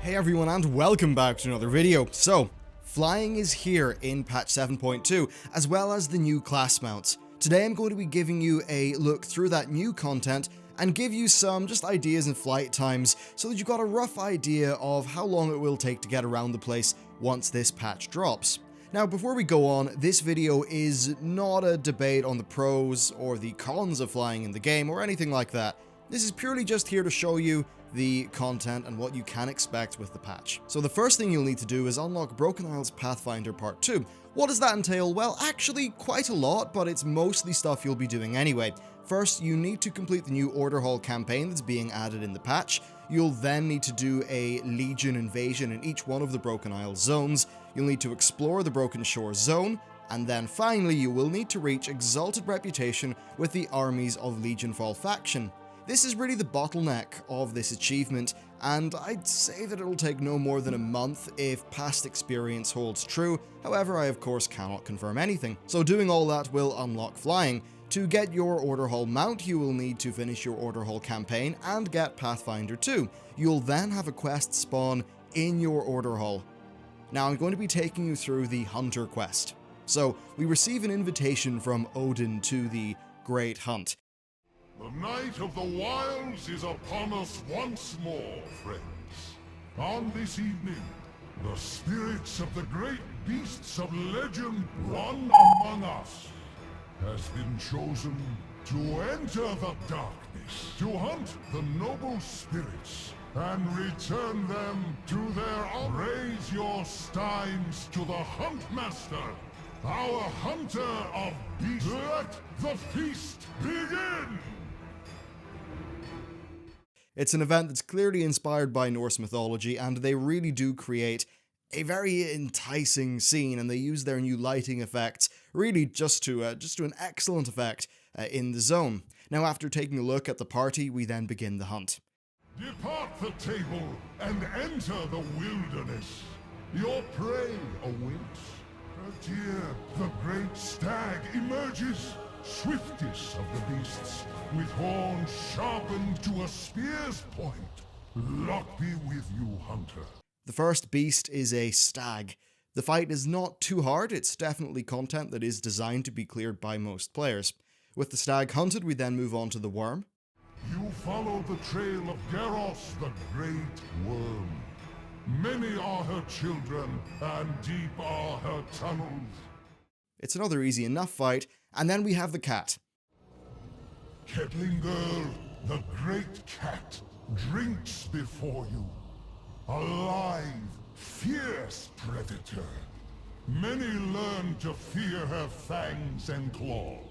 Hey everyone, and welcome back to another video. So, flying is here in patch 7.2, as well as the new class mounts. Today I'm going to be giving you a look through that new content and give you some just ideas and flight times so that you've got a rough idea of how long it will take to get around the place once this patch drops. Now, before we go on, this video is not a debate on the pros or the cons of flying in the game or anything like that. This is purely just here to show you the content and what you can expect with the patch. So the first thing you'll need to do is unlock Broken Isles Pathfinder Part 2. What does that entail? Well, actually quite a lot, but it's mostly stuff you'll be doing anyway. First, you need to complete the new Order Hall campaign that's being added in the patch. You'll then need to do a Legion invasion in each one of the Broken Isles zones. You'll need to explore the Broken Shore zone, and then finally you will need to reach Exalted Reputation with the armies of Legionfall faction. This is really the bottleneck of this achievement, and I'd say that it'll take no more than a month if past experience holds true. However, I of course cannot confirm anything. So doing all that will unlock flying. To get your Order Hall mount, you will need to finish your Order Hall campaign and get Pathfinder 2. You'll then have a quest spawn in your Order Hall. Now I'm going to be taking you through the Hunter quest. So we receive an invitation from Odin to the Great Hunt. The night of the wilds is upon us once more, friends. On this evening, the spirits of the great beasts of legend, one among us, has been chosen to enter the darkness, to hunt the noble spirits, and return them to their own. Raise your steins to the Huntmaster, our hunter of beasts. Let the feast begin! It's an event that's clearly inspired by Norse mythology, and they really do create a very enticing scene, and they use their new lighting effects really just to an excellent effect in the zone. Now, after taking a look at the party, we then begin the hunt. Depart the table and enter the wilderness. Your prey awaits. Here, the great stag emerges, swiftest of the beasts, with horns sharpened to a spear's point. Luck be with you, hunter. The first beast is a stag. The fight is not too hard, it's definitely content that is designed to be cleared by most players. With the stag hunted, we then move on to the worm. You follow the trail of Garros, the great worm. Many are her children, and deep are her tunnels. It's another easy enough fight, and then we have the cat. Kettling girl, the great cat, drinks before you. A live, fierce predator. Many learn to fear her fangs and claws.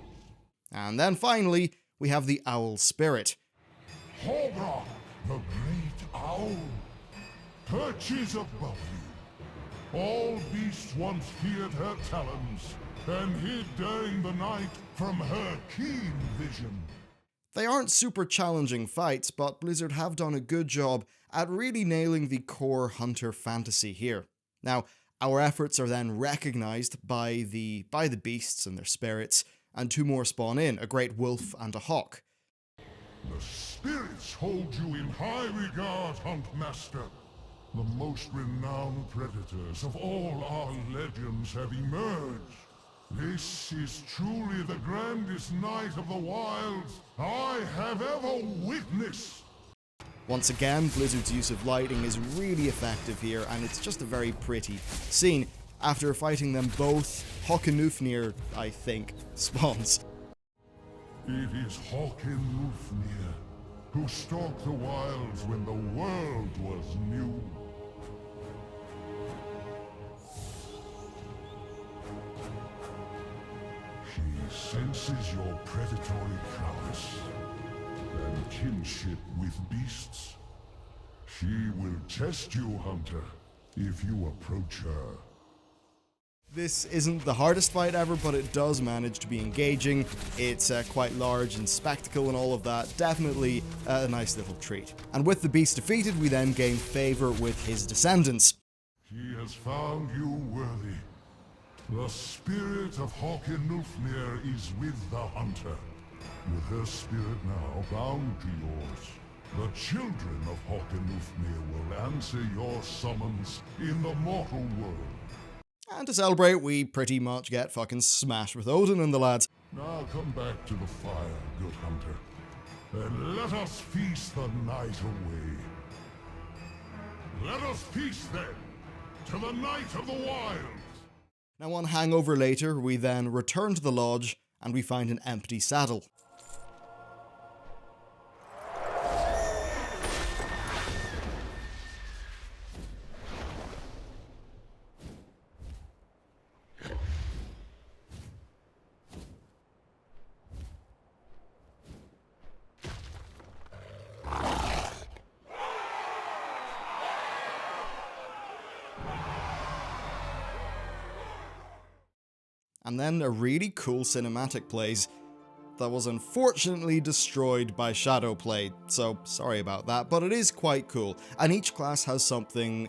And then finally, we have the owl spirit. Hobra, the great owl, perches above you. All beasts once feared her talons, and hid during the night from her keen vision. They aren't super challenging fights, but Blizzard have done a good job at really nailing the core hunter fantasy here. Now, our efforts are then recognized by the beasts and their spirits, and two more spawn in, a great wolf and a hawk. The spirits hold you in high regard, Huntmaster. The most renowned predators of all our legends have emerged. This is truly the grandest night of the wilds I have ever witnessed. Once again, Blizzard's use of lighting is really effective here, and it's just a very pretty scene. After fighting them both, Håknufnir, I think, spawns. It is Håknufnir, who stalked the wilds when the world was new. She senses your predatory prowess and kinship with beasts. She will test you, hunter, if you approach her. This isn't the hardest fight ever, but it does manage to be engaging. It's quite large and spectacle and all of that. Definitely a nice little treat. And with the beast defeated, we then gain favor with his descendants. She has found you worthy. The spirit of Håknufnir is with the hunter. With her spirit now bound to yours, the children of Håknufnir will answer your summons in the mortal world. And to celebrate, we pretty much get fucking smashed with Odin and the lads. Now come back to the fire, good hunter, and let us feast the night away. Let us feast then to the night of the wilds. Now on hangover later, we then return to the lodge and we find an empty saddle. And then a really cool cinematic plays that was unfortunately destroyed by Shadowplay, so sorry about that, but it is quite cool, and each class has something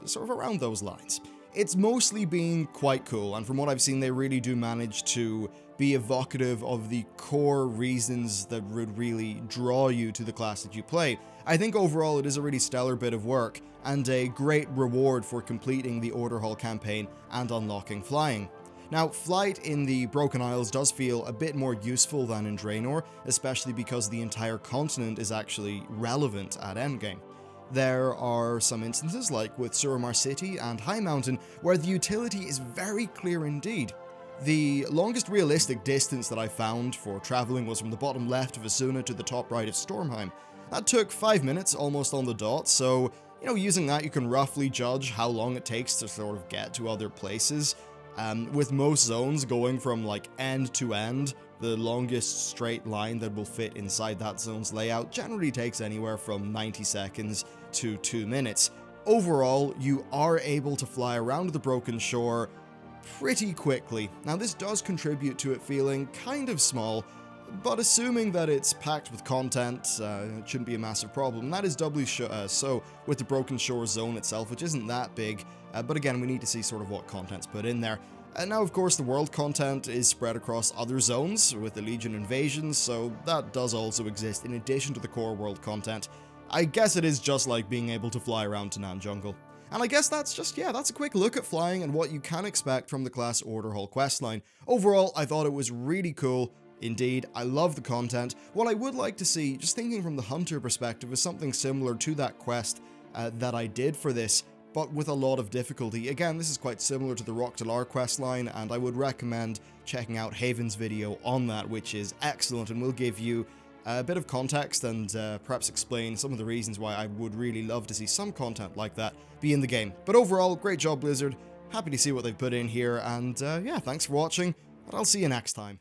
sort of around those lines. It's mostly been quite cool, and from what I've seen they really do manage to be evocative of the core reasons that would really draw you to the class that you play. I think overall it is a really stellar bit of work, and a great reward for completing the Order Hall campaign and unlocking flying. Now, flight in the Broken Isles does feel a bit more useful than in Draenor, especially because the entire continent is actually relevant at endgame. There are some instances, like with Suramar City and High Mountain, where the utility is very clear indeed. The longest realistic distance that I found for travelling was from the bottom left of Asuna to the top right of Stormheim. That took 5 minutes, almost on the dot, so, using that you can roughly judge how long it takes to sort of get to other places. With most zones going from like end to end, the longest straight line that will fit inside that zone's layout generally takes anywhere from 90 seconds to 2 minutes. Overall, you are able to fly around the Broken Shore pretty quickly. Now this does contribute to it feeling kind of small, but assuming that it's packed with content, it shouldn't be a massive problem. That is doubly so with the Broken Shore zone itself, which isn't that big, but again, we need to see sort of what content's put in there. And now, of course, the world content is spread across other zones with the Legion invasions, so that does also exist in addition to the core world content. I guess it is just like being able to fly around Tanan Jungle. And I guess that's a quick look at flying and what you can expect from the class Order Hall questline. Overall, I thought it was really cool. Indeed, I love the content. What I would like to see, just thinking from the hunter perspective, is something similar to that quest that I did for this, but with a lot of difficulty. Again, this is quite similar to the Bellular questline, and I would recommend checking out Haven's video on that, which is excellent and will give you a bit of context and perhaps explain some of the reasons why I would really love to see some content like that be in the game. But overall, great job Blizzard, happy to see what they've put in here, and yeah, thanks for watching, and I'll see you next time.